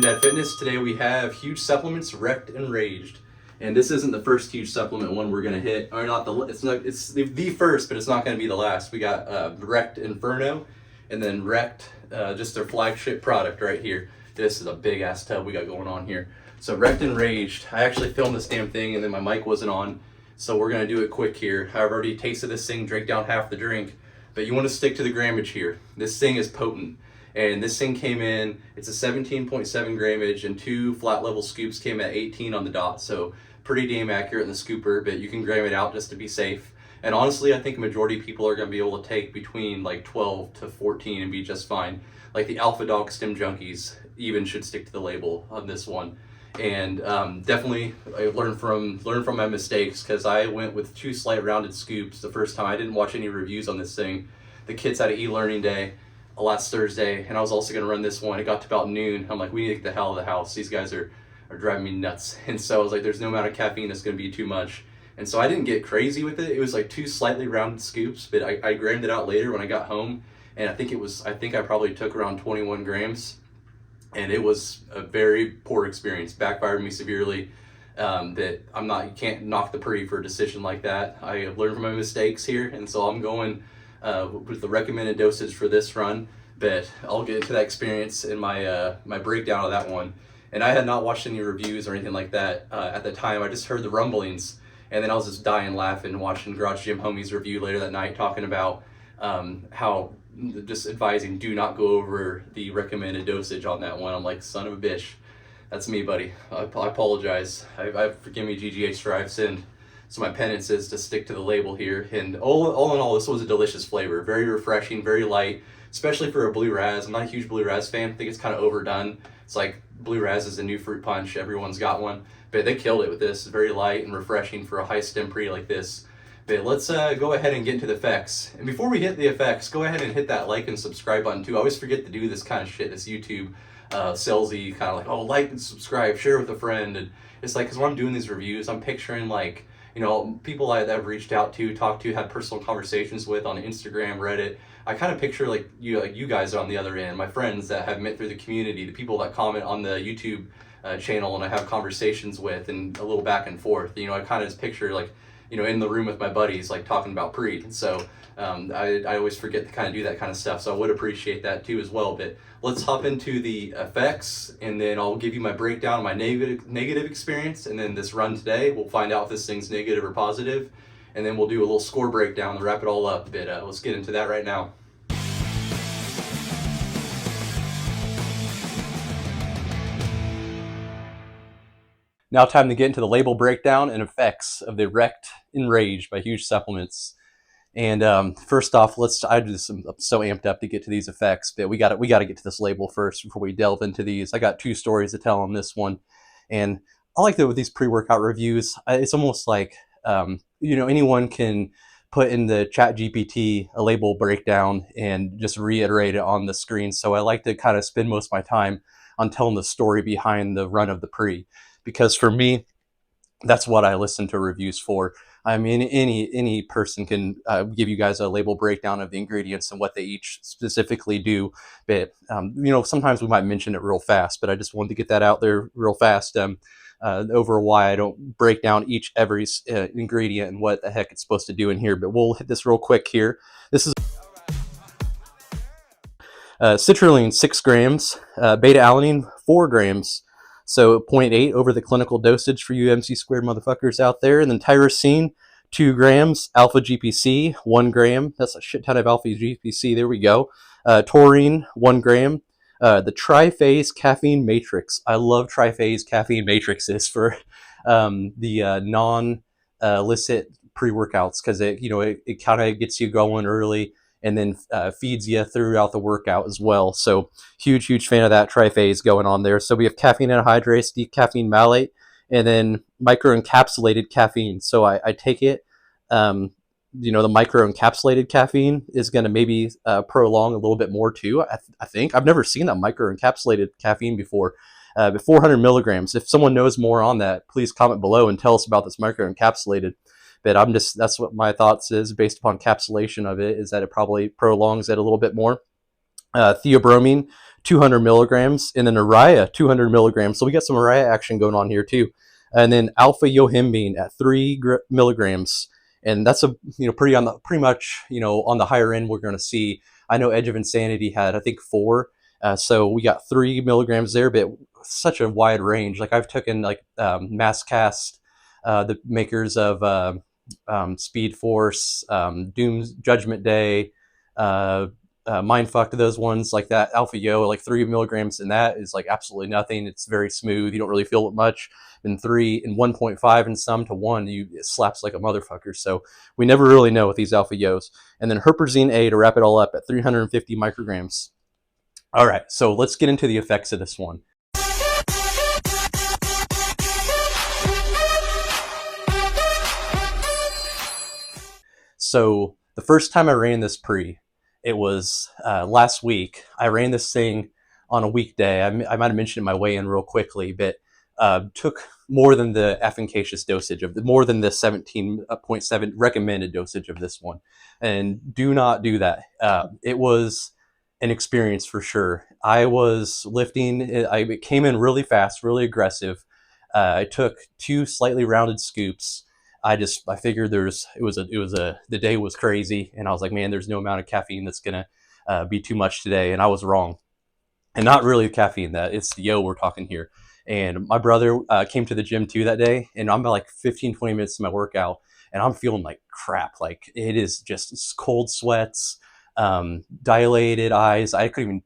GYMDAD Fitness. Today we have huge supplements, Wrecked and Enraged. And this isn't the first huge supplement one we're gonna hit, or not it's the first, but it's not gonna be the last. We got Wrecked Inferno, and then Wrecked, just their flagship product right here. This is a big ass tub we got going on here. So Wrecked and Enraged, I actually filmed this damn thing and then my mic wasn't on, so we're gonna do it quick here. I've already tasted this thing, drank down half the drink, but you wanna stick to the grammage here. This thing is potent. And this thing came in, it's a 17.7 grammage, and 2 flat level scoops came at 18 on the dot. So pretty damn accurate in the scooper, but you can gram it out just to be safe. And honestly, I think a majority of people are gonna be able to take between like 12 to 14 and be just fine. Like the Alpha Dog Stim Junkies even should stick to the label on this one. And definitely I learned from my mistakes, because I went with 2 slight rounded scoops the first time. I didn't watch any reviews on this thing. The kids had an e-learning day last Thursday, and I was also going to run this one. It got to about noon. I'm like, we need to get the hell out of the house. These guys are driving me nuts. And so I was like, there's no amount of caffeine that's going to be too much. And so I didn't get crazy with it. It was like 2 slightly rounded scoops, but I grammed it out later when I got home, and I think I probably took around 21 grams, and it was a very poor experience. Backfired me severely. That you can't knock the pre for a decision like that. I have learned from my mistakes here, and so I'm going with the recommended dosage for this run, but I'll get into that experience in my my breakdown of that one. And I had not watched any reviews or anything like that at the time. I just heard the rumblings, and then I was just dying laughing watching Garage Gym Homie's review later that night, talking about how just advising do not go over the recommended dosage on that one. I'm like, son of a bitch, that's me, buddy. I apologize. Forgive me, GGH, for I've sinned. So my penance is to stick to the label here. And all in all, this was a delicious flavor. Very refreshing, very light, especially for a Blue Raz. I'm not a huge Blue Raz fan. I think it's kind of overdone. It's like Blue Raz is a new fruit punch. Everyone's got one. But they killed it with this. Very light and refreshing for a high stem pre like this. But let's go ahead and get into the effects. And before we hit the effects, go ahead and hit that like and subscribe button too. I always forget to do this kind of shit. This YouTube salesy kind of like, oh, like and subscribe, share with a friend. And it's like, because when I'm doing these reviews, I'm picturing like, you know, people I've reached out to, talked to, had personal conversations with on Instagram, Reddit. I kind of picture like you guys on the other end, my friends that have met through the community, the people that comment on the YouTube channel and I have conversations with, and a little back and forth. You know, I kind of just picture like, you know, in the room with my buddies, like talking about pre. And so I always forget to kind of do that kind of stuff. So I would appreciate that too as well. But let's hop into the effects, and then I'll give you my breakdown of my negative experience. And then this run today, we'll find out if this thing's negative or positive. And then we'll do a little score breakdown to wrap it all up. But let's get into that right now. Now time to get into the label breakdown and effects of the Wrecked Enraged by Huge Supplements. And first off, I'm so amped up to get to these effects, but we got to get to this label first before we delve into these. I got 2 stories to tell on this one, and I like that with these pre-workout reviews. It's almost like you know, anyone can put in the chat GPT a label breakdown and just reiterate it on the screen. So I like to kind of spend most of my time on telling the story behind the run of the pre, because for me, that's what I listen to reviews for. I mean, any person can give you guys a label breakdown of the ingredients and what they each specifically do. But you know, sometimes we might mention it real fast, but I just wanted to get that out there real fast over why I don't break down every ingredient and what the heck it's supposed to do in here. But we'll hit this real quick here. This is citrulline 6 grams, beta alanine 4 grams. So 0.8 over the clinical dosage for you MC squared motherfuckers out there. And then tyrosine, 2 grams. Alpha GPC, 1 gram. That's a shit ton of alpha GPC. There we go. Taurine, 1 gram. The triphase caffeine matrix. I love triphase caffeine matrices for the non-illicit pre-workouts, because it kind of gets you going early and then feeds you throughout the workout as well. So huge fan of that triphase going on there. So we have caffeine anhydrase, decaffeine malate, and then microencapsulated caffeine. So I take it, the microencapsulated caffeine is going to maybe prolong a little bit more too. I think I've never seen that microencapsulated caffeine before. But 400 milligrams. If someone knows more on that, please comment below and tell us about this microencapsulated. But that's what my thoughts is based upon encapsulation of it, is that it probably prolongs it a little bit more. theobromine 200 milligrams, and then Eria 200 milligrams. So we got some Eria action going on here too. And then alpha yohimbine at 3 milligrams, and that's a pretty much on the higher end. We're going to see. I know Edge of Insanity had I think 4, so we got 3 milligrams there, but such a wide range. Like I've taken like Masscast, the makers of Speed Force, Doom's Judgment Day. Mindfuck to those ones like that alpha yo, like 3 milligrams, and that is like absolutely nothing. It's very smooth, you don't really feel it much. And 3 and 1.5 and some to 1, it slaps like a motherfucker. So we never really know with these alpha yos. And then herperzine A to wrap it all up at 350 micrograms. All right, so let's get into the effects of this one. So the first time I ran this pre, it was last week. I ran this thing on a weekday. I might have mentioned my weigh-in real quickly, but took more than the efficacious dosage of more than the 17.7 recommended dosage of this one. And do not do that. It was an experience for sure. I was lifting. It came in really fast, really aggressive. I took 2 slightly rounded scoops. I figured the day was crazy, and I was like, man, there's no amount of caffeine that's gonna be too much today, and I was wrong. And not really caffeine, that it's the yo we're talking here. And my brother came to the gym too that day, and I'm about like 15-20 minutes to my workout, and I'm feeling like crap. Like it is just cold sweats, dilated eyes. I could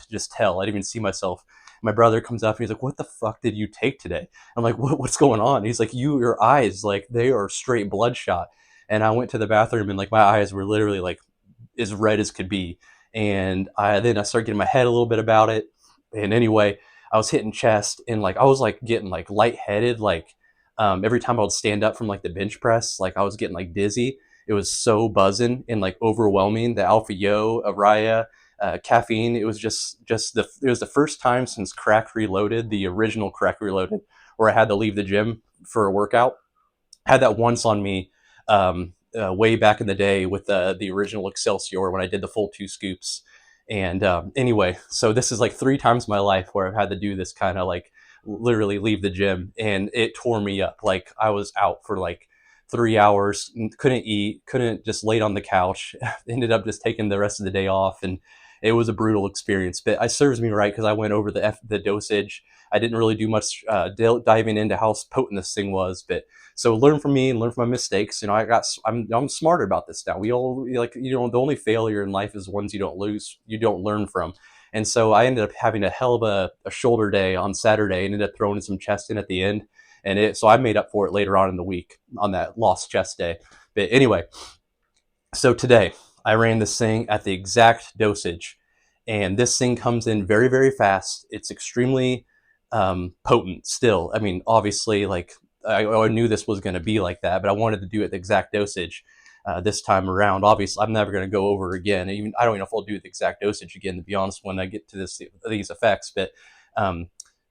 just tell. I didn't even see myself. My brother comes up and he's like, "What the fuck did you take today?" I'm like, "What's going on?" He's like, "Your eyes, like they are straight bloodshot." And I went to the bathroom and like my eyes were literally like as red as could be. And then I started getting my head a little bit about it. And anyway, I was hitting chest, and like I was like getting like lightheaded, like every time I would stand up from like the bench press, like I was getting like dizzy. It was so buzzing and like overwhelming. The alpha yo, Eria, caffeine. It was it was the first time since Crack Reloaded, the original Crack Reloaded, where I had to leave the gym for a workout. I had that once on me way back in the day with the original Excelsior when I did the full 2 scoops. And anyway, so this is like 3 times my life where I've had to do this kind of like literally leave the gym, and it tore me up. Like I was out for like 3 hours, couldn't eat, couldn't just laid on the couch. Ended up just taking the rest of the day off, and it was a brutal experience. But it serves me right because I went over the dosage. I didn't really do much diving into how potent this thing was, but so learn from me and learn from my mistakes. I'm smarter about this now. We all like the only failure in life is ones you don't learn from. And so I ended up having a hell of a shoulder day on Saturday, and ended up throwing some chest in at the end. So I made up for it later on in the week on that lost chest day. But anyway, so today I ran this thing at the exact dosage, and this thing comes in very, very fast. It's extremely potent still. I mean, obviously, like I knew this was going to be like that, but I wanted to do it the exact dosage this time around. Obviously, I'm never going to go over again. Even I don't even know if I'll do the exact dosage again, to be honest, when I get to these effects. But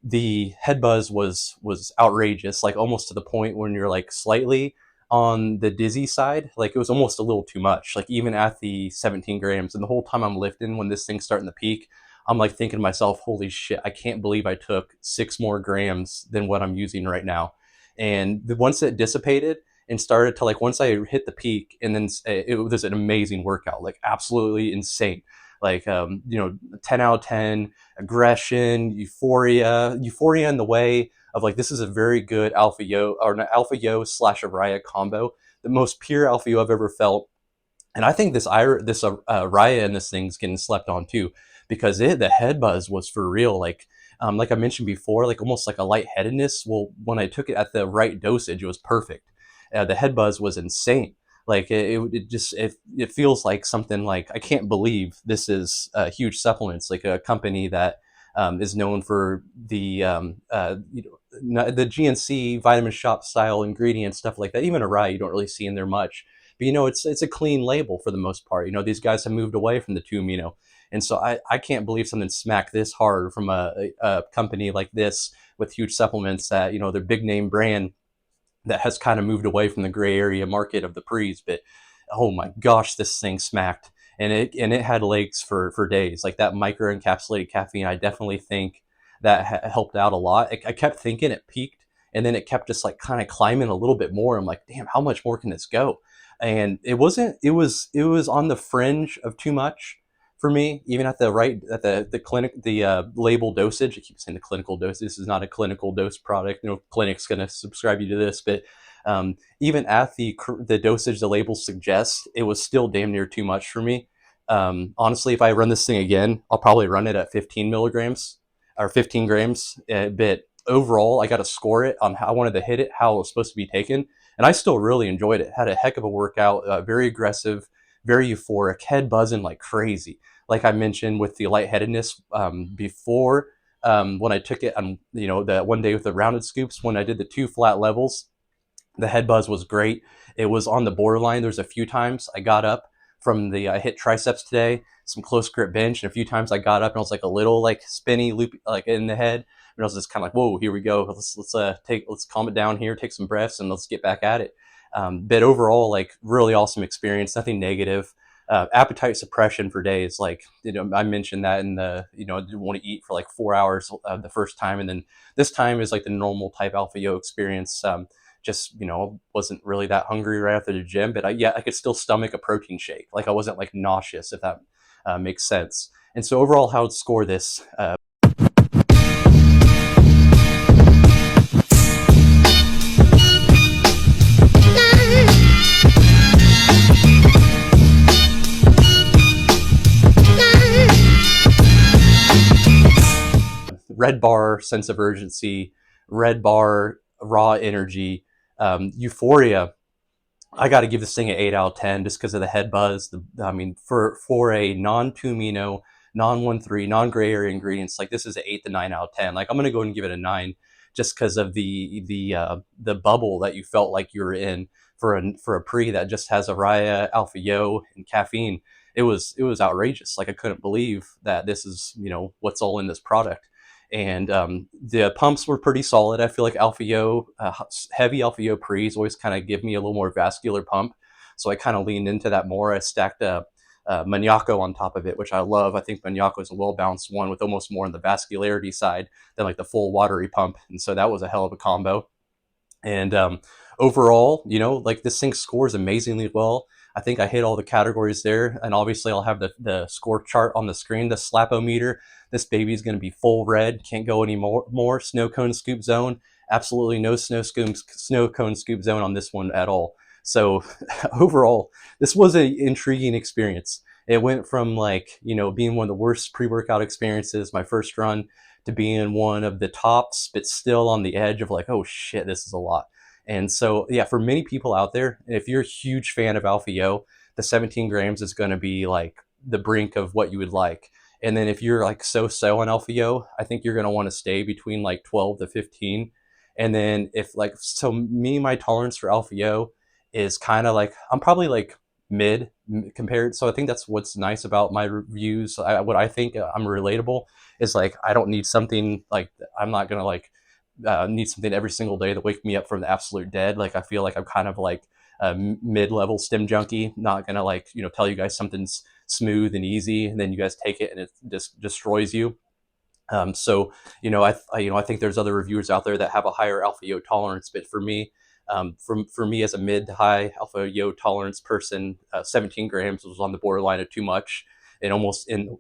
the head buzz was outrageous, like almost to the point when you're like slightly on the dizzy side. Like it was almost a little too much, like even at the 17 grams. And the whole time I'm lifting, when this thing's starting to peak, I'm like thinking to myself, holy shit, I can't believe I took 6 more grams than what I'm using right now. And once it dissipated and started to like, once I hit the peak, and then it was an amazing workout, like absolutely insane. Like, 10 out of 10, aggression, euphoria in the way of like, this is a very good alpha yo or an alpha yo / Eria combo, the most pure alpha yo I've ever felt. And I think this Raya in this thing's getting slept on too, because the head buzz was for real. Like I mentioned before, like almost like a lightheadedness. Well, when I took it at the right dosage, it was perfect. The head buzz was insane. Like it feels like something like, I can't believe this is huge supplements, like a company that is known for the GNC vitamin shop style ingredients, stuff like that. Even a rye you don't really see in there much, but it's a clean label for the most part. These guys have moved away from the 2 amino, and so I can't believe something smacked this hard from a company like this with huge supplements that they're big name brand that has kind of moved away from the gray area market of the pre's. But oh my gosh, this thing smacked. and it had legs for days. Like that micro encapsulated caffeine, I definitely think that helped out a lot. I kept thinking it peaked, and then it kept just like kind of climbing a little bit more. I'm like, damn, how much more can this go? And it wasn't. It was on the fringe of too much for me, even at the clinic, the label dosage. I keep saying the clinical dose. This is not a clinical dose product. No clinic's going to subscribe you to this, but even at the dosage the label suggests, it was still damn near too much for me. Honestly, if I run this thing again, I'll probably run it at 15 milligrams or 15 grams. But overall, I got to score it on how I wanted to hit it, how it was supposed to be taken, and I still really enjoyed it. Had a heck of a workout, very aggressive, very euphoric, head buzzing like crazy. Like I mentioned with the lightheadedness before, when I took it on, that one day with the rounded scoops, when I did the 2 flat levels, the head buzz was great. It was on the borderline. There's a few times I got up from I hit triceps today, some close grip bench, and a few times I got up and I was like a little like spinny loop like in the head. And I was just kind of like, whoa, here we go. Let's calm it down here, take some breaths, and let's get back at it. But overall, like really awesome experience. Nothing negative. Appetite suppression for days. Like, I mentioned that in I didn't want to eat for like 4 hours the first time, and then this time is like the normal type alpha yo experience. Just wasn't really that hungry right after the gym, but I could still stomach a protein shake. Like I wasn't like nauseous, if that makes sense. And so overall, how I'd score this. Red bar sense of urgency, red bar raw energy, euphoria. I got to give this thing an 8 out of 10 just because of the head buzz. For a non-2 amino, non-1,3, non-gray area ingredients, like this is an 8 to 9 out of 10. Like I'm gonna go ahead and give it a 9, just because of the bubble that you felt like you were in for a pre that just has Eria, alpha yo, and caffeine. It was outrageous. Like I couldn't believe that this is what's all in this product. And the pumps were pretty solid. I feel like Alpha Yo, heavy Alpha Yo pre's always kind of give me a little more vascular pump, so I kind of leaned into that more. I stacked Maniaco on top of it, which I love. I think Maniaco is a well balanced one with almost more on the vascularity side than like the full watery pump, and so that was a hell of a combo. And overall, like this thing scores amazingly well. I think I hit all the categories there, and obviously I'll have the score chart on the screen, the slapometer. This baby is going to be full red, can't go any more. Snow cone scoop zone, absolutely no snow cone scoop zone on this one at all. So overall, this was an intriguing experience. It went from being one of the worst pre-workout experiences, my first run, to being one of the tops, but still on the edge of like, oh shit, this is a lot. And so, yeah, for many people out there, if you're a huge fan of Alpha Yo, the 17 grams is going to be like the brink of what you would like. And then if you're like so on Alpha Yo, I think you're going to want to stay between like 12 to 15. And then my tolerance for Alpha Yo is kind of like, I'm probably like mid compared. So I think that's what's nice about my reviews. What I think I'm relatable is like, I don't need something like, I'm not going to like, need something every single day to wake me up from the absolute dead. Like I feel like I'm kind of like a mid-level stim junkie, not gonna like tell you guys something's smooth and easy and then you guys take it and it just destroys you. So I think there's other reviewers out there that have a higher alpha yo tolerance, but for me, for me as a mid to high alpha yo tolerance person, 17 grams was on the borderline of too much, and almost in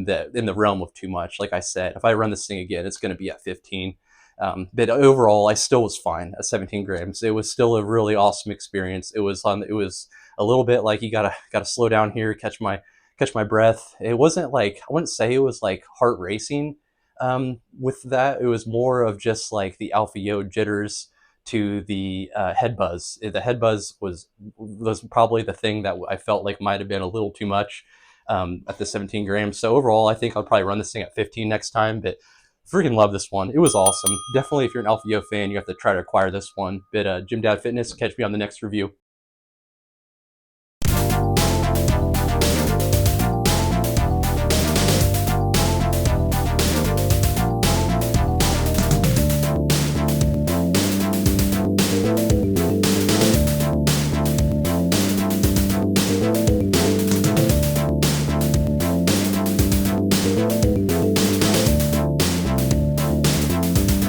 the realm of too much. Like I said, if I run this thing again, it's going to be at 15. But overall, I still was fine at 17 grams. It was still a really awesome experience. It was a little bit like you gotta slow down here, catch my breath. It wasn't like, I wouldn't say it was like heart racing. With that, it was more of just like the alpha yo jitters to the head buzz. The head buzz was probably the thing that I felt like might have been a little too much at the 17 grams. So overall, I think I'll probably run this thing at 15 next time. But freaking love this one. It was awesome. Definitely, if you're an Alpha Yo fan, you have to try to acquire this one. But GYMDAD Fitness, catch me on the next review.